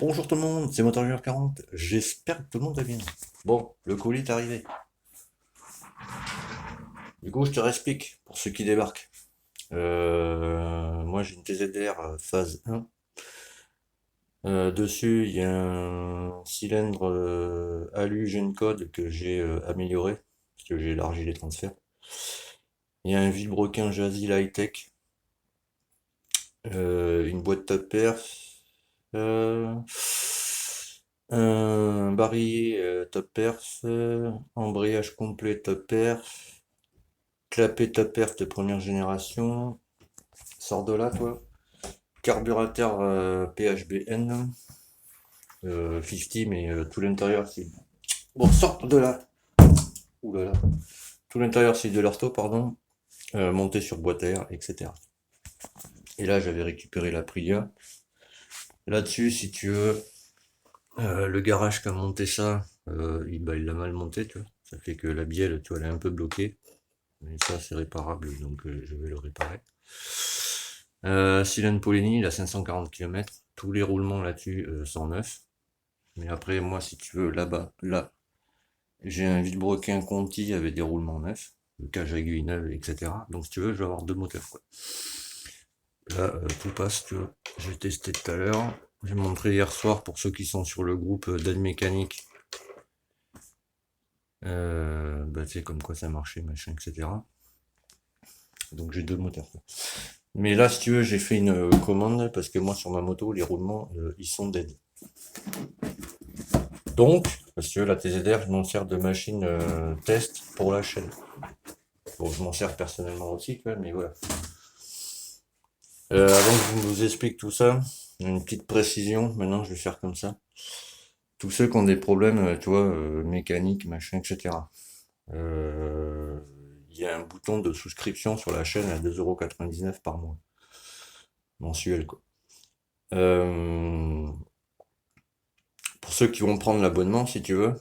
Bonjour tout le monde, c'est Moteur 40. J'espère que tout le monde va bien. Bon, le colis est arrivé. Du coup, je te réexplique pour ceux qui débarquent. Moi, j'ai une TZR phase 1. Dessus, il y a un cylindre alu Gencode que j'ai amélioré, parce que j'ai élargi les transferts. Il y a un vilebrequin Jazzy Lightech, une boîte top perf, euh, un barillet top perf, embrayage complet top perf, clapet top perf de première génération, sors de là toi, carburateur PHBN, 50 mais tout l'intérieur c'est... Bon, sors de là. Ouh là là. Tout l'intérieur c'est de l'ortho, pardon, monté sur boîte à air, etc. Et là j'avais récupéré la Prilia. Là-dessus, si tu veux, le garage qui a monté ça, il l'a mal monté, tu vois. Ça fait que la bielle, tu vois, elle est un peu bloquée. Mais ça, c'est réparable, donc je vais le réparer. Cylène Poligny, il a 540 km. Tous les roulements là-dessus sont neufs. Mais après, moi, si tu veux, là-bas, là, j'ai un Vilebrequin Conti avec des roulements neufs, le cage aiguille neuve, etc. Donc, si tu veux, je vais avoir deux moteurs, quoi. Là, tout passe, tu vois. J'ai testé tout à l'heure. J'ai montré hier soir pour ceux qui sont sur le groupe d'aide mécanique. Bah, tu sais, comme quoi ça marchait, machin, etc. Donc, j'ai deux moteurs, quoi. Mais là, si tu veux, j'ai fait une commande parce que moi, sur ma moto, les roulements, ils sont dead. Donc, parce que la TZR, je m'en sers de machine test pour la chaîne. Bon, je m'en sers personnellement aussi, tu vois, mais voilà. Avant que je vous explique tout ça, une petite précision, maintenant je vais faire comme ça. Tous ceux qui ont des problèmes, tu vois, mécaniques, machin, etc. Il y a un bouton de souscription sur la chaîne à 2,99 € par mois. Mensuel, quoi. Pour ceux qui vont prendre l'abonnement, si tu veux,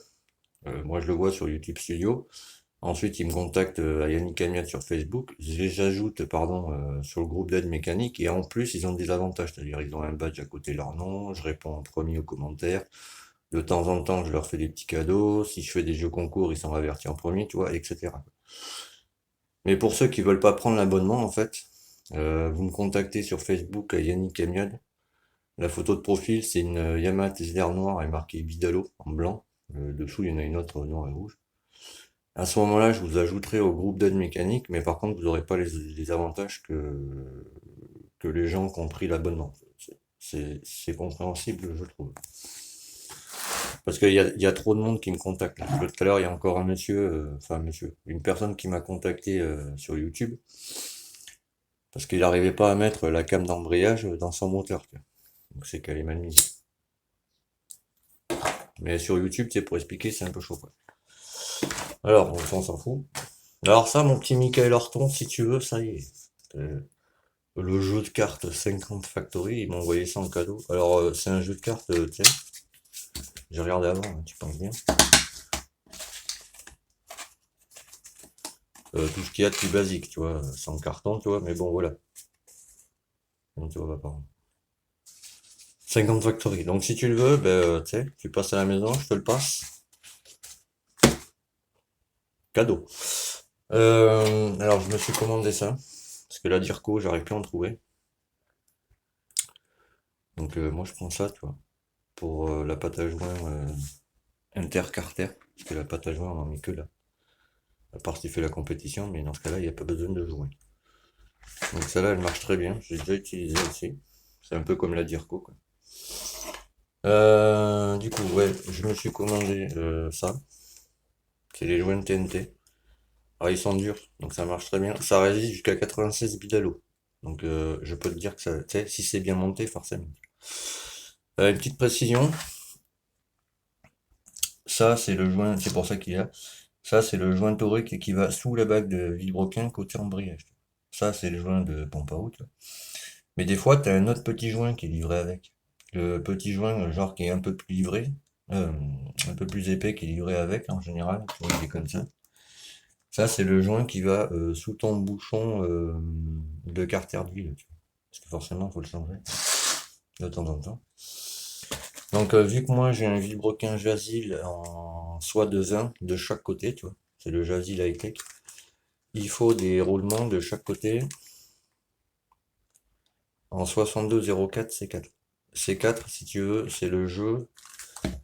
moi je le vois sur YouTube Studio. Ensuite, ils me contactent à Yannick Amiat sur Facebook. Je les ajoute, pardon, sur le groupe d'aide mécanique. Et en plus, ils ont des avantages. C'est-à-dire, ils ont un badge à côté de leur nom. Je réponds en premier aux commentaires. De temps en temps, je leur fais des petits cadeaux. Si je fais des jeux concours, ils sont avertis en premier, tu vois, etc. Mais pour ceux qui veulent pas prendre l'abonnement, en fait, vous me contactez sur Facebook à Yannick Amiat. La photo de profil, c'est une Yamaha TZR noire et marquée Bidalo en blanc. Dessous, il y en a une autre noire et rouge. À ce moment-là, je vous ajouterai au groupe d'aide mécanique, mais par contre, vous n'aurez pas les avantages que les gens qui ont pris l'abonnement. C'est compréhensible, je trouve. Parce qu'il y a trop de monde qui me contacte. Là. Tout à l'heure, il y a encore un monsieur, une personne qui m'a contacté sur YouTube, parce qu'il n'arrivait pas à mettre la cam d'embrayage dans son moteur. Donc c'est qu'elle est mal mise. Mais sur YouTube, tu sais, pour expliquer, c'est un peu chaud, quoi. Alors, on s'en fout. Alors ça, mon petit Michael Horton, si tu veux, ça y est. Le jeu de cartes 50 Factory, ils m'ont envoyé ça en cadeau. Alors, c'est un jeu de cartes, tu sais, j'ai regardé avant, hein, tu penses bien. Tout ce qu'il y a de plus basique, tu vois, sans carton, tu vois, mais bon, voilà. Donc, tu vois, pas 50 Factory. Donc, si tu le veux, ben, tu sais, tu passes à la maison, je te le passe. Cadeau. Alors, je me suis commandé ça. Parce que la Dirco, j'arrive plus à en trouver. Donc, moi, je prends ça, tu vois, pour la pâte à joint intercarter. Parce que la pâte à joint, on en met que là. À part si tu fais la compétition, mais dans ce cas-là, il n'y a pas besoin de jouer. Donc celle-là, elle marche très bien. J'ai déjà utilisé aussi. C'est un peu comme la Dirco, quoi. Du coup, ouais, je me suis commandé ça. C'est les joints TNT. Alors ils sont durs, donc ça marche très bien. Ça résiste jusqu'à 96 bidalo. Donc je peux te dire que ça, tu sais, si c'est bien monté, forcément. Une petite précision, ça c'est le joint, c'est pour ça qu'il y a. Ça c'est le joint torique qui va sous la bague de vilebrequin côté embrayage. Ça c'est le joint de pompe à eau, tu vois. Mais des fois, tu as un autre petit joint qui est livré avec. Le petit joint, genre qui est un peu plus livré, euh, un peu plus épais qui est livré avec en général, tu vois, il est comme ça. Ça, c'est le joint qui va sous ton bouchon de carter d'huile, tu vois. Parce que forcément, il faut le changer de temps en temps. Donc, vu que moi j'ai un vilebrequin Jasil en soie de vin de chaque côté, tu vois, c'est le Jasil high-tech, il faut des roulements de chaque côté en 6204 C4. C4, si tu veux, c'est le jeu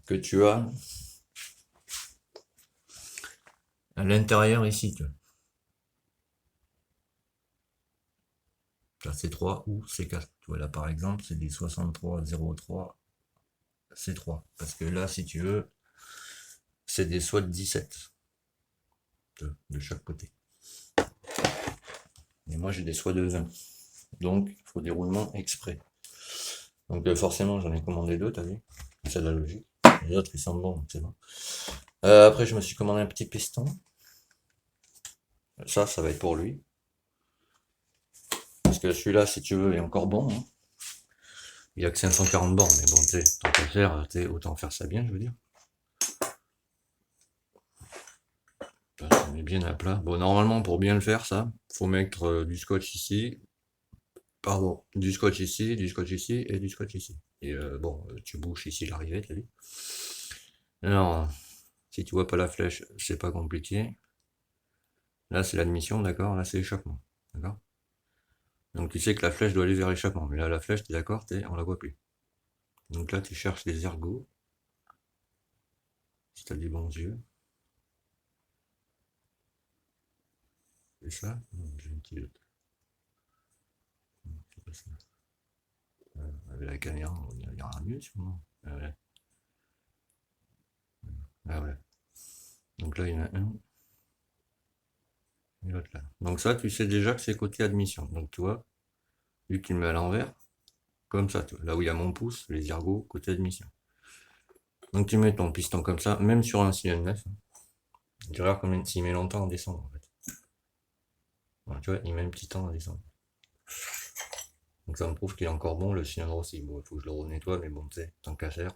que tu as à l'intérieur ici, tu vois. C3 ou C4. Tu vois, là par exemple, c'est des 6303 C3. Parce que là, si tu veux, c'est des SWAT 17 de chaque côté. Et moi, j'ai des SWAT de 20. Donc, il faut des roulements exprès. Donc, forcément, j'en ai commandé deux, t'as vu? C'est la logique. Les autres, ils sont bons, c'est bon. Après, je me suis commandé un petit piston. Ça va être pour lui. Parce que celui-là, si tu veux, est encore bon, hein. Il a que 540 bornes, mais bon, tu sais, tant qu'à faire, autant faire ça bien, je veux dire. Ça met bien à plat. Bon, normalement, pour bien le faire, ça, faut mettre du scotch ici. Pardon, du scotch ici, du scotch ici et du scotch ici. Et bon, tu bouches ici l'arrivée, t'as vu? Alors, si tu vois pas la flèche, c'est pas compliqué. Là, c'est l'admission, d'accord? Là, c'est l'échappement, d'accord? Donc, tu sais que la flèche doit aller vers l'échappement. Mais là, la flèche, t'es d'accord? On la voit plus. Donc là, tu cherches les ergots. Si t'as des bons yeux. C'est ça? J'ai une petite autre. C'est pas ça. Avec la caméra, il y aura mieux, sûrement. Ouais. Ah ouais. Donc là, il y en a un. Et l'autre là. Donc ça, tu sais déjà que c'est côté admission. Donc tu vois, vu qu'il me met à l'envers, comme ça, tu vois, là où il y a mon pouce, les ergots, côté admission. Donc tu mets ton piston comme ça, même sur un cylindre neuf. Tu regardes combien s'il met longtemps à descendre en fait. Voilà, tu vois, il met un petit temps à descendre. Donc ça me prouve qu'il est encore bon, le cylindre aussi. Bon, il faut que je le renettoie, mais bon, tu sais, tant qu'à faire,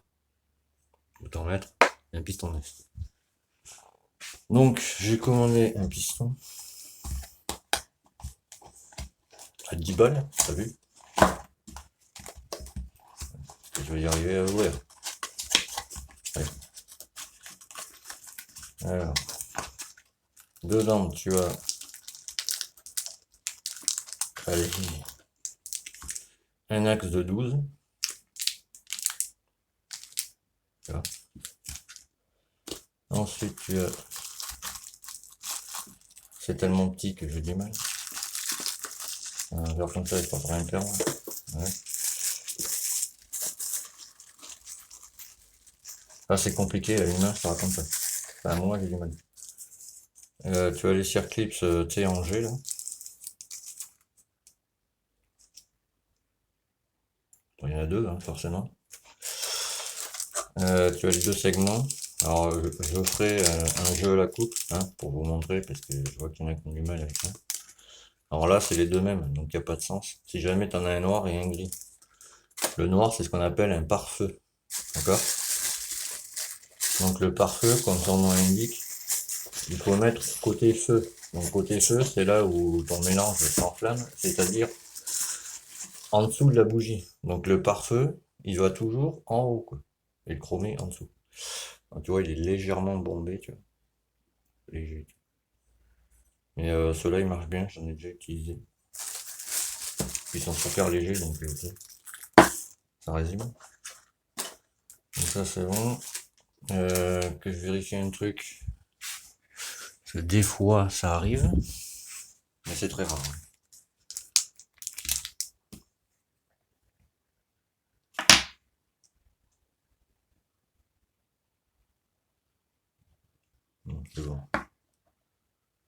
autant mettre un piston neuf. Donc j'ai commandé un piston à 10 balles, t'as vu? Je vais y arriver à ouvrir. Ouais. Alors, dedans tu as, allez, un axe de 12. Tu vois. Ensuite tu as, c'est tellement petit que j'ai du mal. Genre comme ça, il faut rien faire. Ouais. Ah, c'est compliqué, à une main, je te raconte pas. Enfin, moi, j'ai du mal. Tu as les circlips, tu sais, en G, là. Bon, il y en a deux, hein, forcément. Tu as les deux segments. Alors, je ferai un jeu à la coupe, hein, pour vous montrer, parce que je vois qu'il y en a qui ont du mal avec ça. Alors là, c'est les deux mêmes, donc il n'y a pas de sens. Si jamais tu en as un noir et un gris. Le noir, c'est ce qu'on appelle un pare-feu. D'accord? Donc le pare-feu, comme son nom l'indique, il faut mettre côté feu. Donc côté feu, c'est là où ton mélange s'enflamme, c'est-à-dire en dessous de la bougie. Donc le pare-feu, il va toujours en haut, quoi. Et le chromé en dessous. Donc, tu vois, il est légèrement bombé, tu vois. Léger. Mais ceux-là, ils marchent bien, j'en ai déjà utilisé. Ils sont super légers, donc ça résume. Donc ça, c'est bon. Que je vérifie un truc. Parce que des fois, ça arrive. Mais c'est très rare. Donc c'est bon.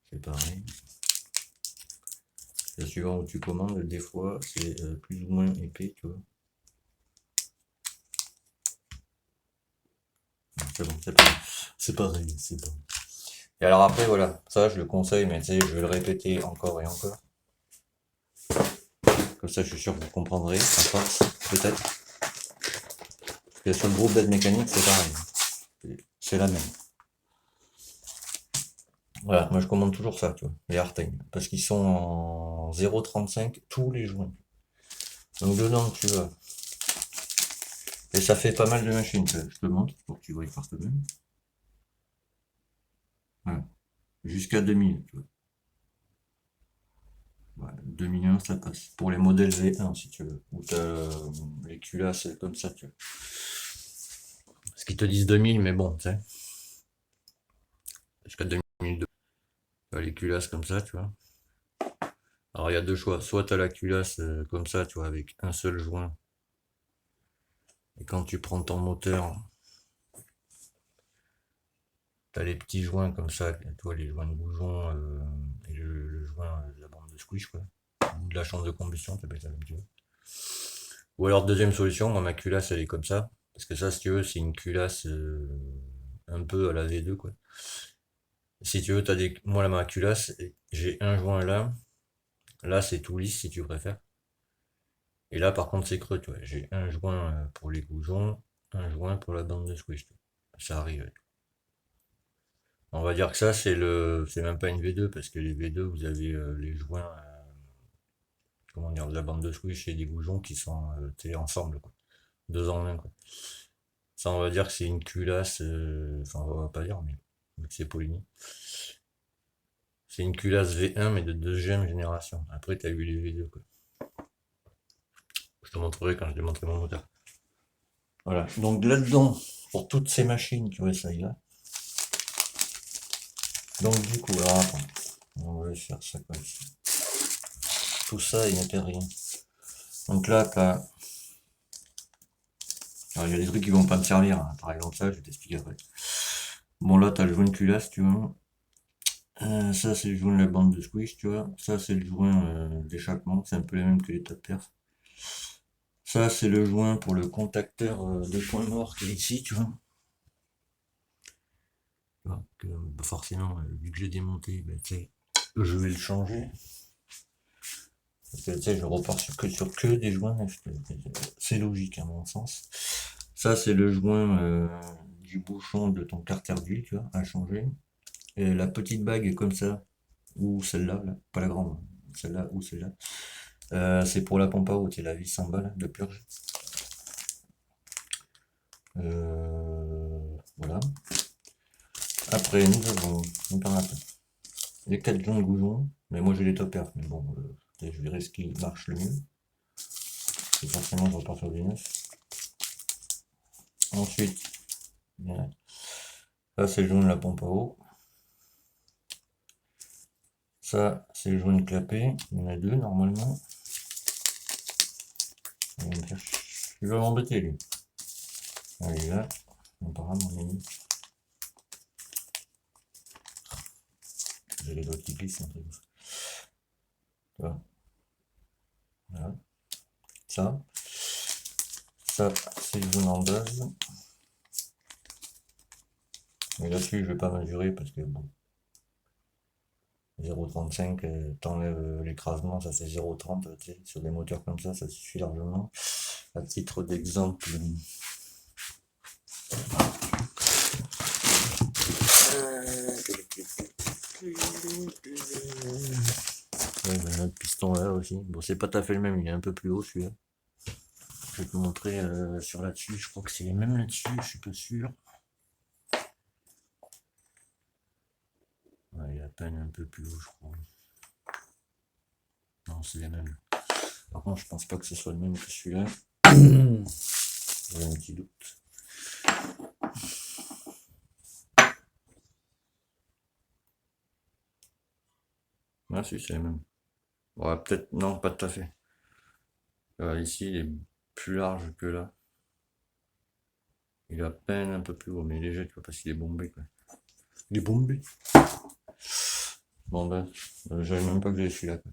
C'est pareil. C'est suivant où tu commandes, des fois, c'est plus ou moins épais, tu vois. C'est bon, c'est pareil, c'est bon. Et alors après, voilà, ça je le conseille, mais tu sais, je vais le répéter encore et encore. Comme ça, je suis sûr que vous comprendrez, à force, peut-être. Parce que sur le groupe d'aide mécanique, c'est pareil. C'est la même. Voilà, moi je commande toujours ça, tu vois, les Hardtime. Parce qu'ils sont en 0,35 tous les jours. Donc dedans, tu as Et ça fait pas mal de machines, je te montre pour que tu vois par toi-même. Voilà. Jusqu'à 2000, tu vois. Voilà. 2001, ça passe. Pour les modèles V1, si tu veux. Ou t'as les culasses comme ça, tu vois. Ce qu'ils te disent 2000, mais bon, tu sais. Jusqu'à 2002. Les culasses comme ça, tu vois. Alors il y a deux choix. Soit tu as la culasse comme ça, tu vois, avec un seul joint. Et quand tu prends ton moteur, tu as les petits joints comme ça, tu vois, les joints de bougeon et le joint de la bande de squish, quoi. Ou de la chambre de combustion, tu appelles ça comme tu veux. Ou alors deuxième solution, moi ma culasse elle est comme ça. Parce que ça, si tu veux, c'est une culasse un peu à la V2, quoi. Si tu veux, t'as des. Moi la ma culasse, j'ai un joint là. Là c'est tout lisse si tu préfères. Et là, par contre, c'est creux, tu vois. J'ai un joint pour les goujons, un joint pour la bande de squish. Tu vois. Ça arrive. On va dire que ça, c'est même pas une V2 parce que les V2, vous avez les joints, comment dire, de la bande de squish et des goujons qui sont ensemble, quoi. Deux en un, quoi. Ça, on va dire que c'est une culasse, enfin, on va pas dire, mais c'est Poligny. C'est une culasse V1, mais de deuxième génération. Après, t'as eu les V2, quoi. Je te montrerai quand je démontrerai mon moteur. Voilà. Donc là-dedans, pour toutes ces machines, tu vois, ça y va. Donc du coup, alors attends, on va faire ça comme ça. Tout ça, il n'y a rien. Donc là, t'as. Alors, il y a des trucs qui vont pas me servir, hein. Par exemple ça, je vais t'expliquer après. Bon là, t'as le joint de culasse, tu vois. Ça, c'est le joint de la bande de squish, tu vois. Ça, c'est le joint d'échappement, c'est un peu les mêmes que les top perf. Ça, c'est le joint pour le contacteur de point mort qui est ici, tu vois. Donc, forcément, vu que j'ai démonté, ben, je vais le changer. Parce que tu sais, je repars sur que des joints. C'est logique à mon sens. Ça, c'est le joint du bouchon de ton carter d'huile, tu vois, à changer. Et la petite bague est comme ça, ou celle-là, là, pas la grande, celle-là ou celle-là. C'est pour la pompe à eau, c'est la vis en balle de purge. Voilà. Après, nous avons les 4 joints de goujon, mais moi j'ai les top perf, mais bon, je verrai ce qui marche le mieux. Et forcément, je repars sur du neuf. Ensuite, ça c'est le joint de la pompe à eau. Ça, c'est le jaune clapé. Il y en a deux normalement. Il va m'embêter lui. Allez là. Apparemment, mon ami. J'ai les doigts qui glissent un peu. Voilà. Voilà. Ça. Ça, c'est le jaune en base. Mais là-dessus, je vais pas mesurer parce que bon. 0,35, t'enlèves l'écrasement, ça fait 0,30. Sur des moteurs comme ça suffit largement. À titre d'exemple, ouais, ben, le piston là aussi. Bon, c'est pas tout à fait le même, il est un peu plus haut celui-là. Je vais te montrer sur là-dessus, je crois que c'est les mêmes là-dessus, je suis pas sûr. Ouais, il est à peine un peu plus haut, je crois. Non, c'est les mêmes. Par contre, je pense pas que ce soit le même que celui-là. J'ai un petit doute. Ah, si, c'est les mêmes. Ouais, peut-être, non, pas tout à fait. Ici, il est plus large que là. Il est à peine un peu plus haut, mais léger, tu vois, parce qu'il est bombé, quoi. Il est bombé. Bon, ben, j'avais même pas que j'avais celui-là, quoi.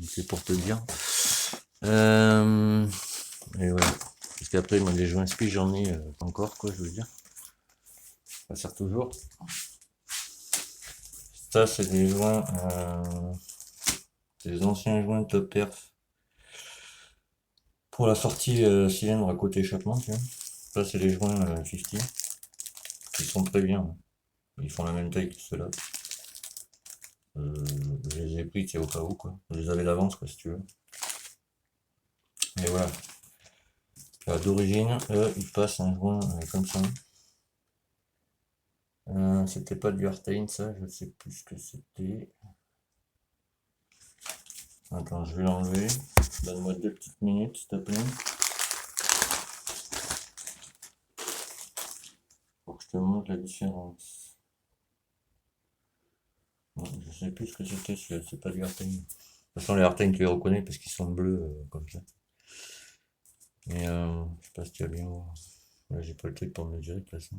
C'est pour te dire. Et ouais. Parce qu'après, moi, des joints spi, j'en ai encore, quoi, je veux dire. Ça sert toujours. Ça, c'est des joints, des anciens joints de top perf. Pour la sortie cylindre à côté échappement, tu vois. Ça, c'est les joints 50. Ils sont très bien. Ils font la même taille que ceux-là. Je les ai pris, c'est au cas où, quoi. Je les avais d'avance, quoi, si tu veux. Mais voilà. D'origine, il passe un joint comme ça. C'était pas du Artane, ça, je sais plus ce que c'était. Attends, je vais l'enlever. Donne-moi 2 petites minutes, s'il te plaît. Pour que je te montre la différence. Bon, je sais plus ce que c'était, c'est pas du Artane. De toute façon, les Artane, tu les reconnais parce qu'ils sont bleus comme ça. Mais je sais pas si tu vas bien voir. Là, j'ai pas le truc pour mesurer de toute façon.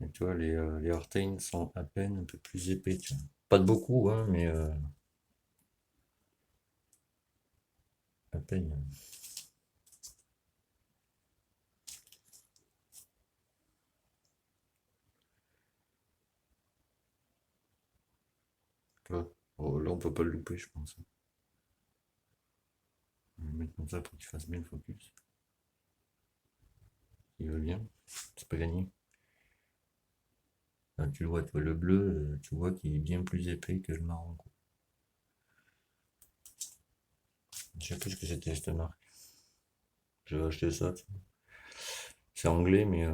Et tu vois, les Artane sont à peine un peu plus épais, tu vois. Pas de beaucoup, hein, mais à peine. Tu vois. Oh, là, on peut pas le louper, je pense. On va le mettre comme ça pour qu'il fasse bien le focus. Il veut bien. C'est pas gagné. Là, tu le vois, tu vois le bleu, tu vois qu'il est bien plus épais que le marron, quoi. Je sais plus ce que c'était cette marque. J'avais acheté ça, tu vois. C'est anglais, mais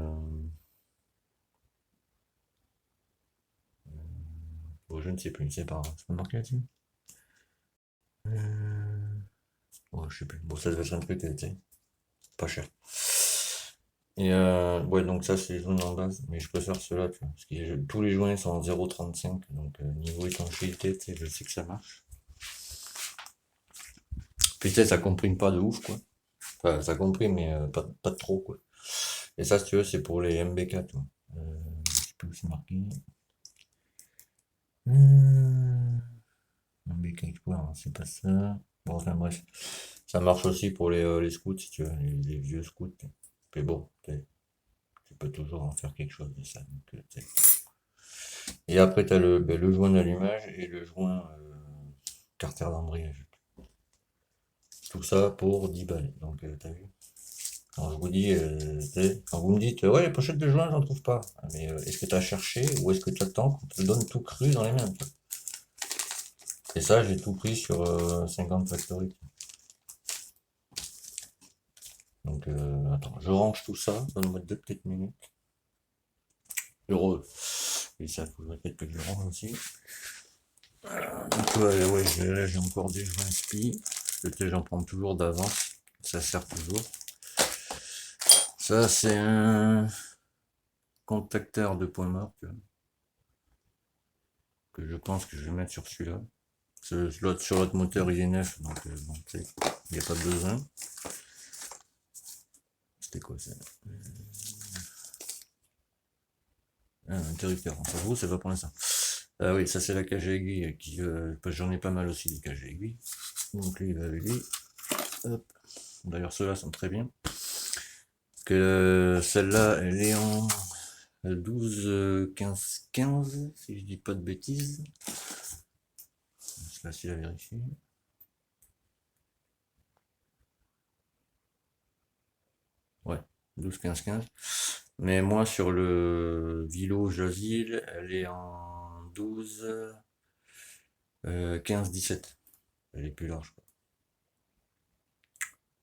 oh, je ne sais plus, c'est pas grave. C'est pas marqué là-dessus. Oh, je sais plus. Bon, ça devait être un truc, tu sais, pas cher. Et ouais, donc ça, c'est les joints en base, mais je préfère ceux-là, tu vois, parce que tous les joints sont en 0,35, donc niveau étanchéité, tu sais, je sais que ça marche. Puis tu sais, ça comprime pas de ouf, quoi. Enfin, ça comprime, mais pas trop, quoi. Et ça, si tu veux, c'est pour les MBK, tu vois. Je sais plus où c'est marqué. MBK Explorer, hein, c'est pas ça. Bon, enfin bref. Ça marche aussi pour les scouts, si tu veux, les vieux scouts. Mais bon, tu peux toujours en faire quelque chose de ça. Donc, et après, tu as le joint d'allumage et le joint carter d'embrayage. Tout ça pour 10 balles. Donc, t'as vu? Quand je vous dis, quand vous me dites, ouais, les pochettes de joint, j'en trouve pas. Ah, mais est-ce que tu as cherché ou est-ce que tu attends qu'on te le donne tout cru dans les mains, tu vois. Et ça, j'ai tout pris sur 50 Factory. Donc, attends, je range tout ça. Donne-moi 2 petites minutes. Heureux. Et ça, faudrait peut-être que je le range aussi. Donc, ouais, là, j'ai encore des joints spi. Peut-être j'en prends toujours d'avance. Ça sert toujours. Ça, c'est un contacteur de point mort que je pense que je vais mettre sur celui-là. Sur l'autre moteur il est neuf, donc bon, il n'y a pas besoin. C'était quoi ça? Un interrupteur, on s'en fout, c'est pas pour l'instant. Ah oui, ça c'est la cage à aiguille, j'en ai pas mal aussi des cages à aiguille. Donc lui il va avec lui. Hop. D'ailleurs ceux-là sont très bien. Que celle-là elle est en 12 15 15 si je dis pas de bêtises. C'est facile à vérifier. Ouais, 12 15 15. Mais moi sur le Vilo Jasil, elle est en 12 15 17. Elle est plus large, quoi.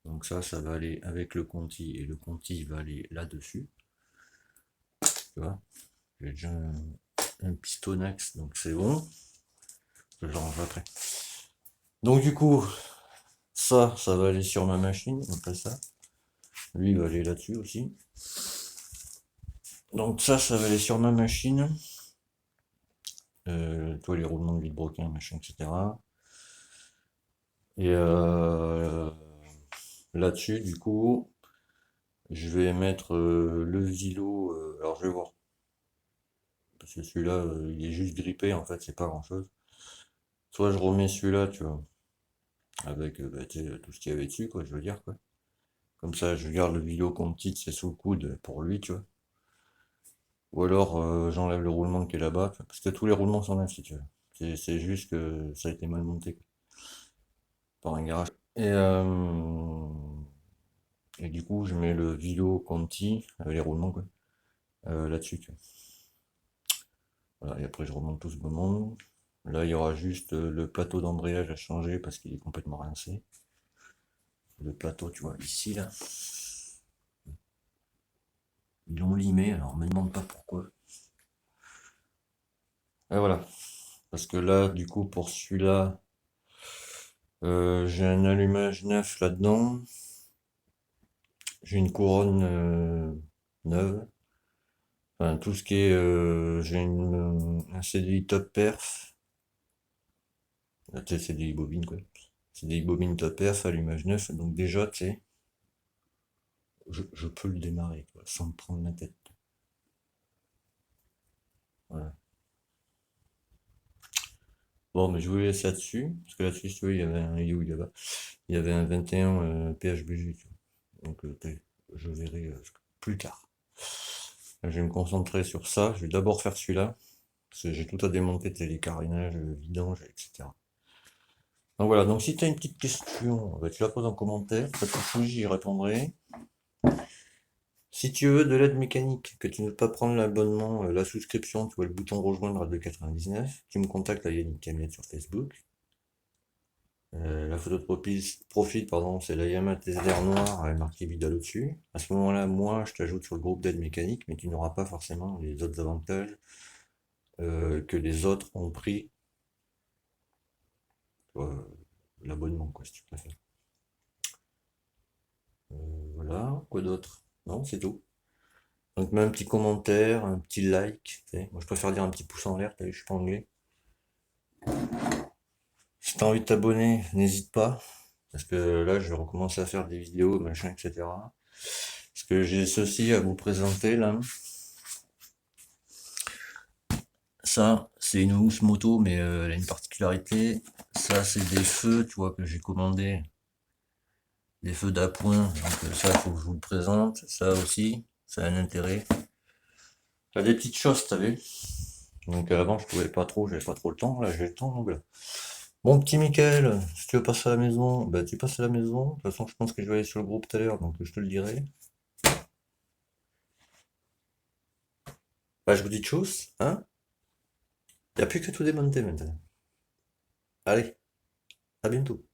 Donc ça va aller avec le Conti et le Conti va aller là-dessus. Tu vois, j'ai déjà un pistonax, donc c'est bon. Je le range après. Donc du coup, ça va aller sur ma machine, donc ça. Lui il va aller là-dessus aussi. Donc ça va aller sur ma machine. Toi les roulements de vilebrequin, machin, etc. Et là-dessus, du coup, je vais mettre le Vilo. Alors je vais voir. Parce que celui-là, il est juste grippé, en fait, c'est pas grand-chose. Soit je remets celui-là, tu vois, avec bah, tu sais, tout ce qu'il y avait dessus, quoi, je veux dire, quoi. Comme ça, je garde le Vilo comme titre, c'est sous le coude pour lui, tu vois. Ou alors j'enlève le roulement qui est là-bas, parce que tous les roulements sont neufs, si tu veux. C'est juste que ça a été mal monté, quoi, par un garage. Et du coup, je mets le Vilo Conti, les roulements, quoi, là-dessus, tu vois. Voilà, et après, je remonte tout ce beau monde. Là, il y aura juste le plateau d'embrayage à changer parce qu'il est complètement rincé. le plateau, tu vois, ici, là. Ils l'ont limé, alors me demande pas pourquoi. Et voilà. Parce que là, du coup, pour celui-là, j'ai un allumage neuf là-dedans. J'ai une couronne neuve. Enfin, tout ce qui est... j'ai un CDI top perf. Tu sais, CDI bobine, quoi. CDI bobine top perf, allumage neuf. Donc déjà, tu sais, je peux le démarrer, quoi, sans me prendre la tête. Voilà. Bon, mais je vous laisse là-dessus. Parce que là-dessus, si tu veux, il y avait un You là-bas. Il y avait un 21 PHBG, tu vois. Donc, je verrai plus tard. Je vais me concentrer sur ça. Je vais d'abord faire celui-là. Parce que j'ai tout à démonter, les carénages, vidange, etc. Donc voilà, donc si tu as une petite question, bah, tu la poses en commentaire, pas de soucis, j'y répondrai. Si tu veux de l'aide mécanique, que tu ne veux pas prendre l'abonnement, la souscription, tu vois le bouton rejoindre à 2,99, tu me contactes à Yannick Camiette sur Facebook. La photo de profil, pardon, c'est la Yamaha TZR noire avec marqué Vidal au-dessus. À ce moment-là, moi, je t'ajoute sur le groupe d'aide mécanique, mais tu n'auras pas forcément les autres avantages que les autres ont pris euh, l'abonnement, quoi, si tu préfères. Voilà, quoi d'autre? Non, c'est tout. Donc mets un petit commentaire, un petit like, tu sais. Moi je préfère dire un petit pouce en l'air, t'as vu, je suis pas anglais. Si t'as envie de t'abonner, n'hésite pas, parce que là je vais recommencer à faire des vidéos, machin, etc. Parce que j'ai ceci à vous présenter là. Ça, c'est une housse moto, mais elle a une particularité. Ça, c'est des feux, tu vois, que j'ai commandé. Des feux d'appoint. Donc ça, il faut que je vous le présente. Ça aussi, ça a un intérêt. T'as des petites choses, t'as vu. Donc avant, je pouvais pas trop, j'avais pas trop le temps. Là, j'ai le temps, donc voilà. Bon petit Mickaël, si tu veux passer à la maison, bah tu passes à la maison. De toute façon, je pense que je vais aller sur le groupe tout à l'heure, donc je te le dirai. Bah je vous dis de choses, hein? Y a plus qu'à tout démonter maintenant. Allez, à bientôt.